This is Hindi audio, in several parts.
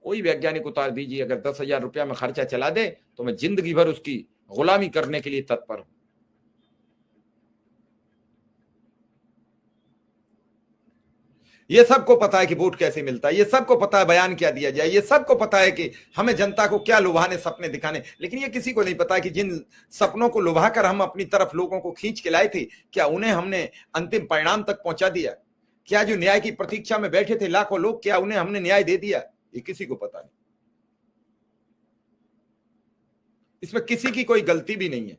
कोई वैज्ञानिक उतार दीजिए, अगर 10,000 रुपया में खर्चा चला दे तो मैं जिंदगी भर उसकी गुलामी करने के लिए तत्पर हूं। ये सबको पता है कि वोट कैसे मिलता है, ये सबको पता है बयान क्या दिया जाए, ये सबको पता है कि हमें जनता को क्या लुभाने सपने दिखाने, लेकिन ये किसी को नहीं पता है कि जिन सपनों को लुभाकर हम अपनी तरफ लोगों को खींच के लाए थे, क्या उन्हें हमने अंतिम परिणाम तक पहुंचा दिया? क्या जो न्याय की प्रतीक्षा में बैठे थे लाखों लोग, क्या उन्हें हमने न्याय दे दिया? ये किसी को पता नहीं। इसमें किसी की कोई गलती भी नहीं है।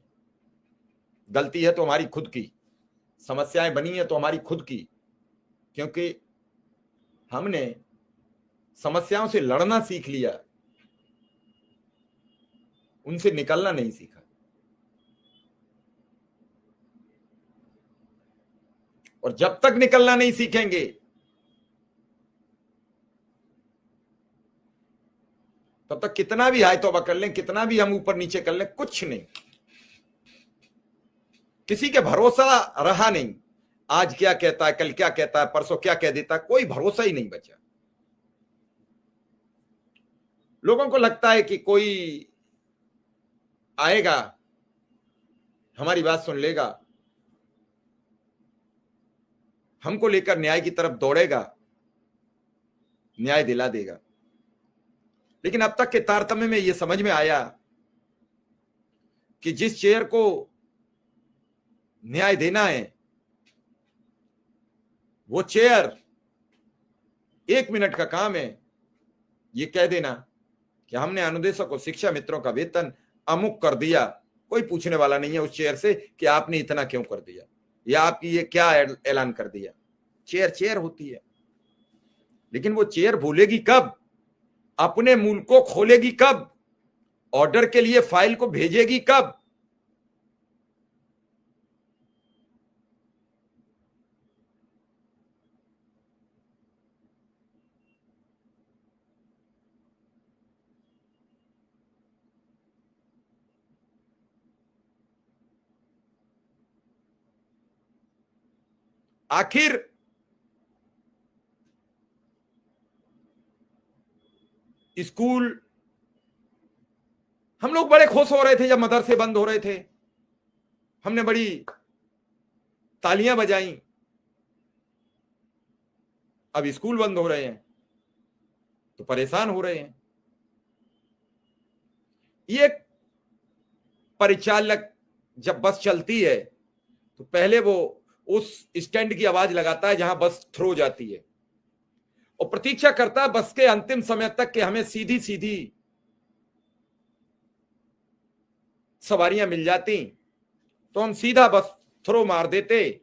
गलती है तो हमारी खुद की, समस्याएं बनी है तो हमारी खुद की, क्योंकि हमने समस्याओं से लड़ना सीख लिया, उनसे निकलना नहीं सीखा। और जब तक निकलना नहीं सीखेंगे तब तक कितना भी हाय तौबा कर लें, कितना भी हम ऊपर नीचे कर लें, कुछ नहीं। किसी के भरोसा रहा नहीं। आज क्या कहता है, कल क्या कहता है, परसों क्या कह देता है, कोई भरोसा ही नहीं बचा। लोगों को लगता है कि कोई आएगा, हमारी बात सुन लेगा, हमको लेकर न्याय की तरफ दौड़ेगा, न्याय दिला देगा। लेकिन अब तक के तारतम्य में यह समझ में आया कि जिस चेयर को न्याय देना है वो चेयर 1 मिनट का काम है ये कह देना कि हमने अनुदेशक और शिक्षा मित्रों का वेतन अमुक कर दिया। कोई पूछने वाला नहीं है उस चेयर से कि आपने इतना क्यों कर दिया या आपकी ये क्या ऐलान कर दिया। चेयर चेयर होती है, लेकिन वो चेयर बोलेगी कब, अपने मूल को खोलेगी कब, ऑर्डर के लिए फाइल को भेजेगी कब? आखिर स्कूल, हम लोग बड़े खुश हो रहे थे जब मदरसे बंद हो रहे थे, हमने बड़ी तालियां बजाई। अब स्कूल बंद हो रहे हैं तो परेशान हो रहे हैं। ये परिचालक जब बस चलती है तो पहले वो उस स्टैंड की आवाज लगाता है जहां बस थ्रो जाती है और प्रतीक्षा करता है बस के अंतिम समय तक कि हमें सीधी सीधी सवारियां मिल जाती तो हम सीधा बस थ्रो मार देते,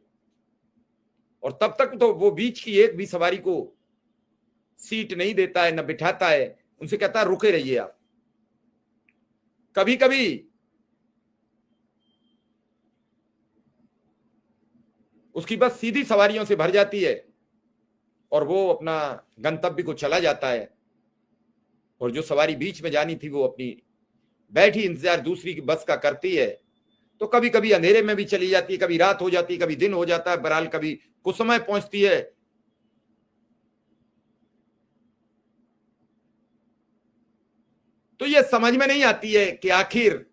और तब तक तो वो बीच की एक भी सवारी को सीट नहीं देता है, न बिठाता है, उनसे कहता है रुके रहिए आप। कभी कभी उसकी बस सीधी सवारियों से भर जाती है और वो अपना गंतव्य को चला जाता है, और जो सवारी बीच में जानी थी वो अपनी बैठी इंतजार दूसरी की बस का करती है। तो कभी कभी अंधेरे में भी चली जाती है, कभी रात हो जाती है, कभी दिन हो जाता है, बहरहाल कभी कुछ समय पहुंचती है। तो ये समझ में नहीं आती है कि आखिर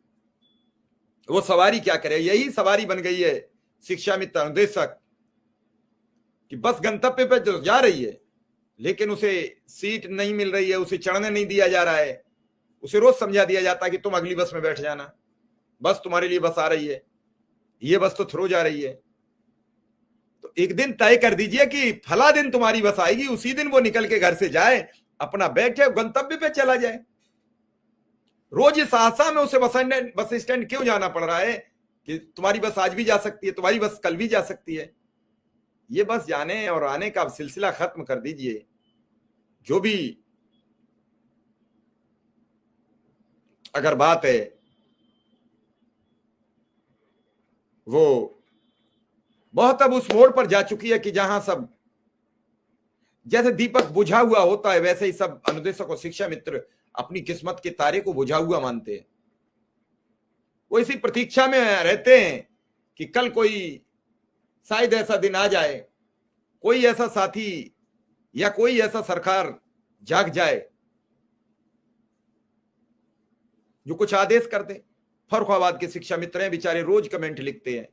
वो सवारी क्या करे। यही सवारी बन गई है शिक्षा मित्र अनुदेशक कि बस गंतव्य पे तो जा रही है लेकिन उसे सीट नहीं मिल रही है, उसे चढ़ने नहीं दिया जा रहा है, उसे रोज समझा दिया जाता है कि तुम अगली बस में बैठ जाना, बस तुम्हारे लिए बस आ रही है, ये बस तो थ्रो जा रही है। तो एक दिन तय कर दीजिए कि फला दिन तुम्हारी बस आएगी, उसी दिन वो निकल के घर से जाए, अपना बैठे गंतव्य पे चला जाए। रोज इस आशा में उसे बस स्टैंड क्यों जाना पड़ रहा है कि तुम्हारी बस आज भी जा सकती है, तुम्हारी बस कल भी जा सकती है। ये बस जाने और आने का सिलसिला खत्म कर दीजिए। जो भी अगर बात है वो बहुत अब उस मोड़ पर जा चुकी है कि जहां सब जैसे दीपक बुझा हुआ होता है वैसे ही सब अनुदेशक और शिक्षा मित्र अपनी किस्मत के तारे को बुझा हुआ मानते हैं। वो इसी प्रतीक्षा में रहते हैं कि कल कोई शायद ऐसा दिन आ जाए, कोई ऐसा साथी या कोई ऐसा सरकार जाग जाए जो कुछ आदेश कर दे। फर्रुखाबाद के शिक्षा मित्र हैं, बेचारे रोज कमेंट लिखते हैं